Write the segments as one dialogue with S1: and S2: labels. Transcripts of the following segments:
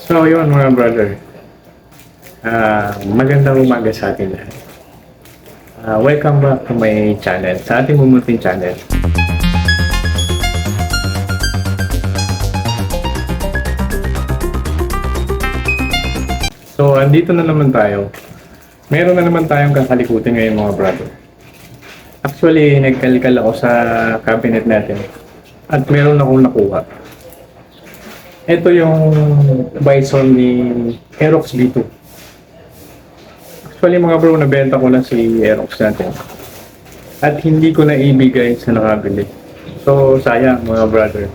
S1: So yun mga brother, magandang umaga sa ating lahat. Welcome back to my channel, sa ating mumuting channel. So andito na naman tayo. Meron na naman tayong kakalikutin ngayon mga brother. Actually, nagkalikal ako sa cabinet natin at meron akong nakuha. Ito yung Bison ni Aerox B2. Actually mga bro, nabenta ko na si Aerox natin. At hindi ko na ibigay sa nakabili. So sayang mga brother.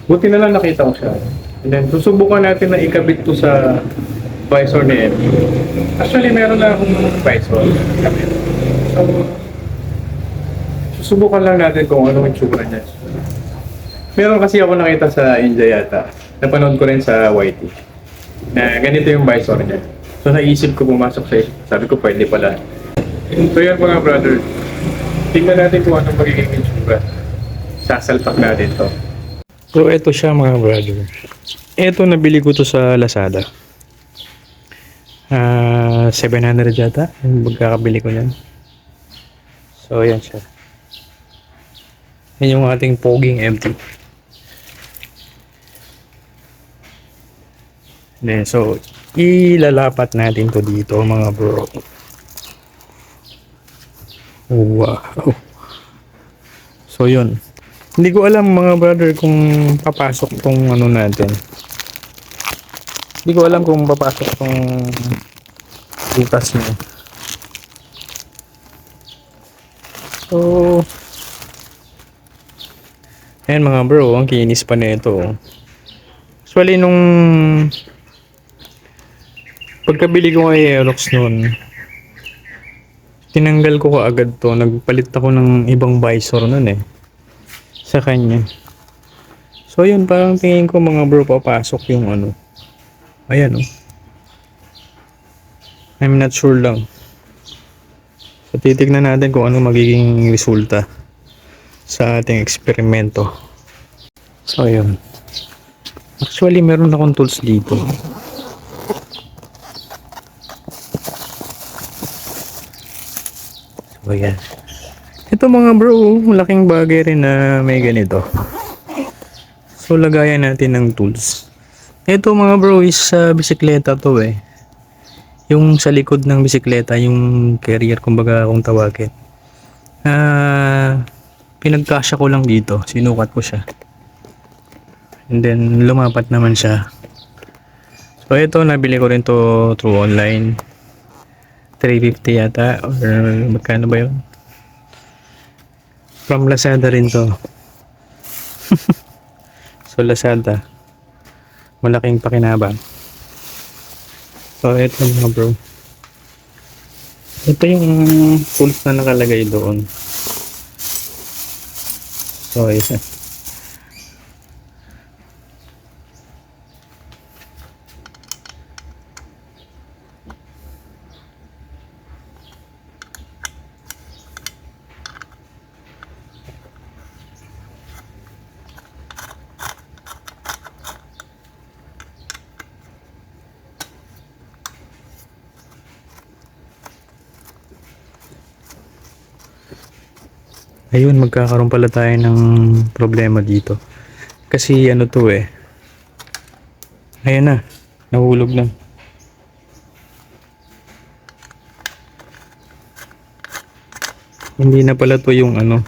S1: Buti na lang nakita ko siya. And then susubukan natin na ikabit to sa visor ni Eddie. Actually meron na akong visor. So susubukan lang natin kung ano yung tsura niya. Meron kasi ako nakita sa India yata. Napanood ko rin sa YT. Na ganito yung visor niya. So naisip ko pumasok sa isip. Sabi ko pwede pala. So yun mga brother. Tingnan natin kung anong magiging itsura. Sasalpak natin to. So ito siya mga brother. Ito nabili ko to sa Lazada. 700 yata. Yung magkakabili ko yan. So yan siya. Yan yung ating poging empty. Then, so, ilalapat natin to dito mga bro. Wow. So, yun. Hindi ko alam mga brother kung papasok tong ano natin. Hindi ko alam kung papasok tong butas niya. So, ayan mga bro, ang kinis pa nito. Actually, nung pagkabili ko kay Aerox noon, tinanggal ko kaagad to. Nagpalit ako ng ibang visor noon sa kanya. So yun, parang tingin ko mga bro, papasok yung ano. Ayan I'm not sure lang. So titignan natin kung ano magiging resulta sa ating eksperimento. So yun. Actually, meron akong tools dito. So, yan. Ito mga bro, malaking bagay rin na may ganito. So, lagayan natin ng tools. Ito mga bro is bisikleta to Yung sa likod ng bisikleta, yung carrier kumbaga kung tawagin. Pinagkasya ko lang dito, sinukat ko siya. And then, lumapat naman siya. So, ito, nabili ko rin to through online. 350 yata or magkano ba yun? From Lazada rin to. So Lazada, malaking pakinabang. So ito mga bro, ito yung tools na nakalagay doon. So ayan. Ayun, magkakaroon pala tayo ng problema dito. Kasi ano to ayan na, nahulog na. Hindi na pala to yung ano.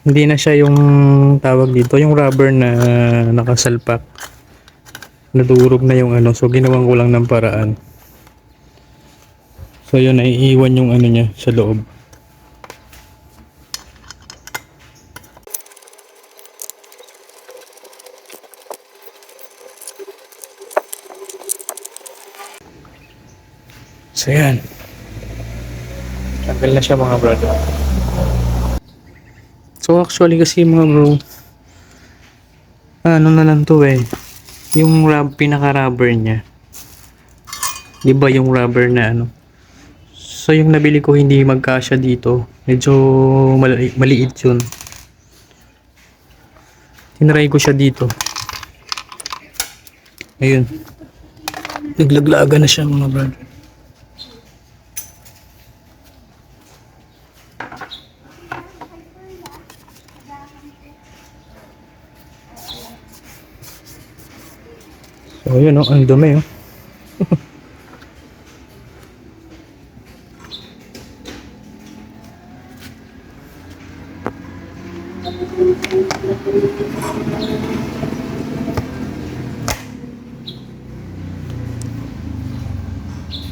S1: Hindi na siya yung tawag dito, yung rubber na nakasalpak. Nadurog na yung ano, so ginawan ko lang ng paraan. So yun, naiiwan yung ano niya sa loob. So yan. Tanggal na siya mga brother. So actually kasi mga bro, ano na lang to yung pinaka-rubber niya. 'Di ba yung rubber na ano? So yung nabili ko hindi magkasya dito. Medyo maliit 'yun.
S2: Tinry ko siya dito. Ayun. Naglaglaga na siya mga brother. So ayun oh, ang dumi oh.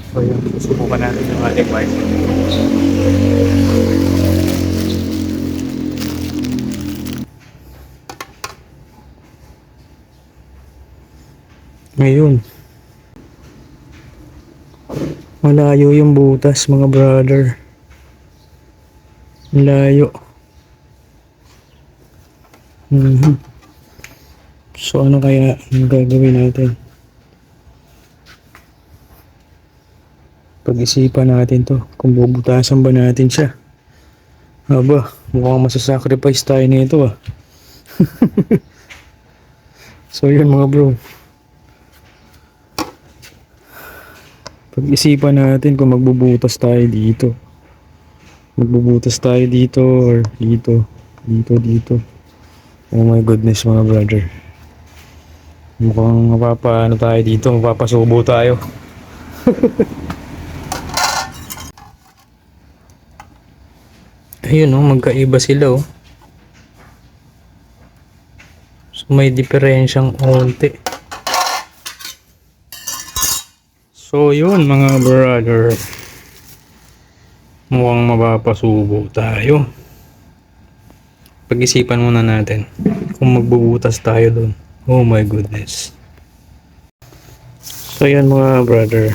S2: So yun, susubukan natin yung ating wife. Ngayon, malayo yung butas mga brother. Malayo. So ano kaya ang gagawin natin? Pag-isipan natin to, kung bubutasan ba natin siya. Aba, mukhang masasacrifice tayo nito ah. So yun mga bro. Pag-isipan natin kung magbubutas tayo dito. Magbubutas tayo dito or dito. Dito. Oh my goodness mga brother. Mukhang mapapaano tayo dito, mapapasubo tayo. Ayun oh, magkaiba sila oh. So may diferensyang onti. So yun mga brother. Mukhang mapapasubo tayo. Pag-isipan muna natin kung magbubutas tayo doon. Oh my goodness. So yan mga brother.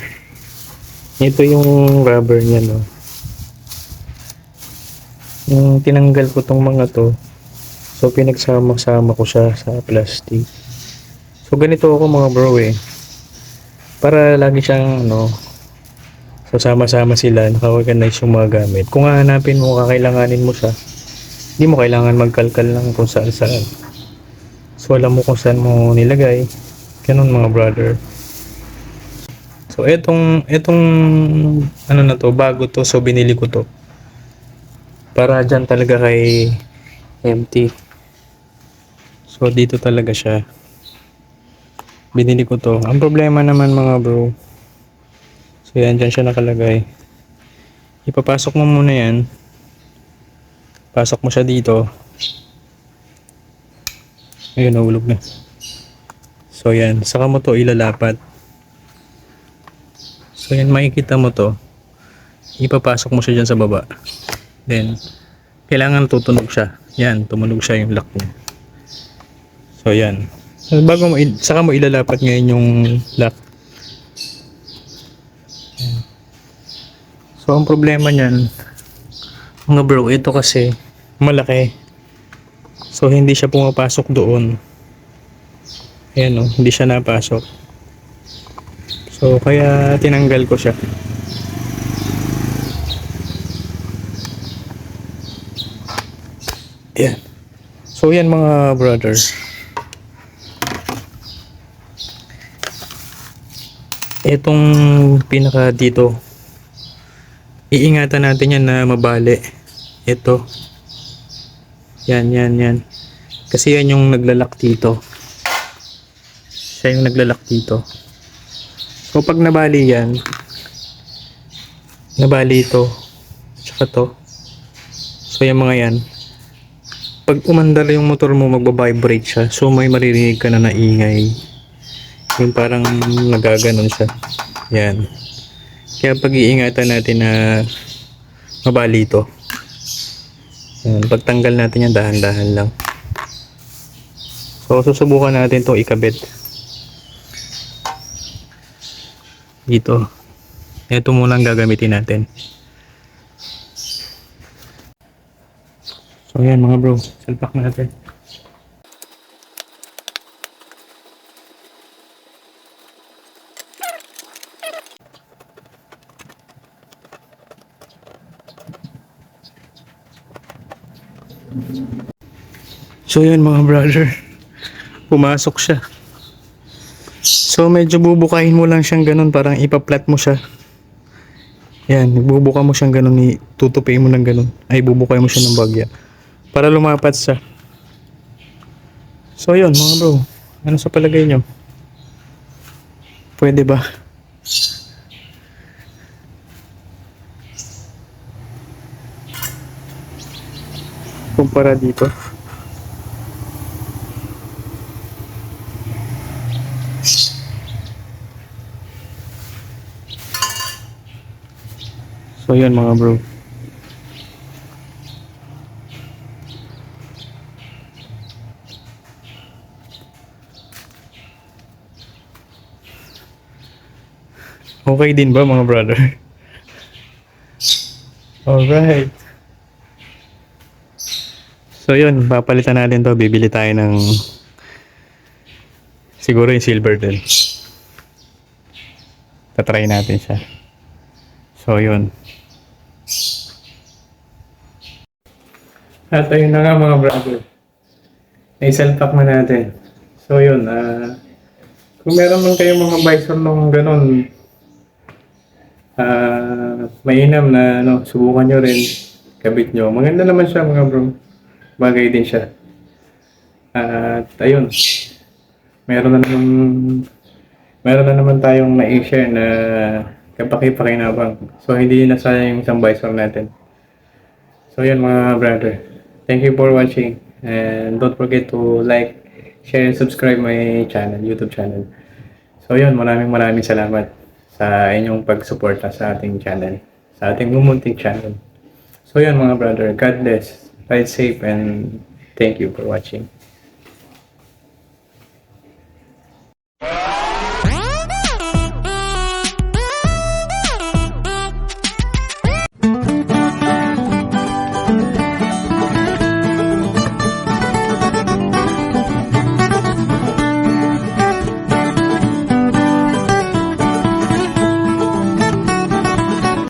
S2: Ito yung rubber niya no. Yung tinanggal ko tong mga to. So pinagsama-sama ko siya sa plastic. So ganito ako mga bro eh. Para lagi siyang ano, so sama-sama sila, naka-organize yung mga gamit. Kung hahanapin mo, kakailanganin mo siya, hindi mo kailangan magkalkal lang kung saan-saan. So alam mo kung saan mo nilagay. Ganun mga brother. So etong ano na to, bago to, so binili ko to. Para dyan talaga kay empty. So dito talaga siya. Binili ko to. Ang problema naman mga bro. So yan, dyan siya nakalagay. Ipapasok mo muna yan. Pasok mo siya dito. Ayun, nahulog na. So yan, saka mo to ilalapat. So yan, makikita mo to. Ipapasok mo siya dyan sa baba. Then, kailangan tutunog siya. Yan, tumunog siya yung lock niya. So yan. So, bago mo, saka mo ilalapat ngayon yung lock. Yan. So ang problema niyan, mga bro, ito kasi malaki. So hindi siya pumapasok doon. Ayan o, hindi siya napasok. So kaya tinanggal ko siya. Ayan. So yan mga brothers. Itong pinaka dito, iingatan natin yan na mabali. Ito. Yan. Kasi yan yung naglalak dito. Siya yung naglalak dito. So pag nabali yan, nabali ito, tsaka to. So yung mga yan, pag umandar yung motor mo, magbabibrate siya. So may maririnig ka na naingay. Yung parang nagaganon siya. Yan. Kaya pag-iingatan natin na mabali ito. Yan. Pagtanggal natin yan, dahan-dahan lang. So susubukan natin itong ikabit. Dito. Ito muna ang gagamitin natin. So yan mga bro, salpak natin. So yan mga brother, pumasok siya. So medyo bubukahin mo lang siyang ganun, parang ipaplat mo siya. Yan, bubuka mo siyang ganun, tutupiin mo ng ganun. Ay, bubukahin mo siya ng bagya. Para lumapat siya. So yun mga bro, ano sa palagay nyo? Pwede ba? Kumpara dito. So yun mga bro. Okay din ba mga brother? Alright. So yun, papalitan natin to. Bibili tayo ng siguro yung silver din. Tatry natin siya. So yun.
S1: At ayun na nga mga brother. Naisalpak na natin. So yun, kung meron man kayong mga visor nung ganun, mainam na subukan nyo rin, kabit nyo. Maganda naman siya mga bro. Bagay din siya. At ayun, meron na naman tayong na-share na kapaki-pakinabang. So hindi na sayang yung isang visor natin. So yun mga brother. Thank you for watching. And don't forget to like, share, and subscribe my channel, YouTube channel. So yun, maraming salamat sa inyong pagsuporta sa ating channel, sa ating mumunting channel. So yun mga brother, God bless, ride safe, and thank you for watching.